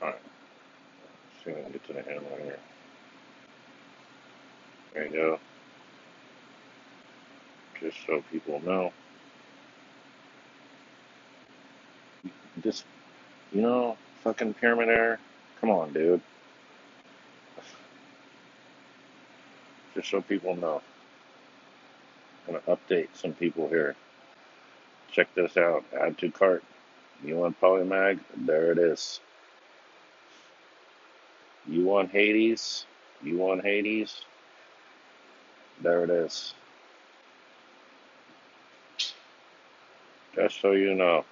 Alright, see if I can get to the hammer here. There you go. Just so people know. Just, fucking pyramid error. Come on, dude. Just so people know. I'm gonna update some people here. Check this out. Add to cart. You want Polymag? There it is. You want Hades? You want Hades? There it is. Just so you know.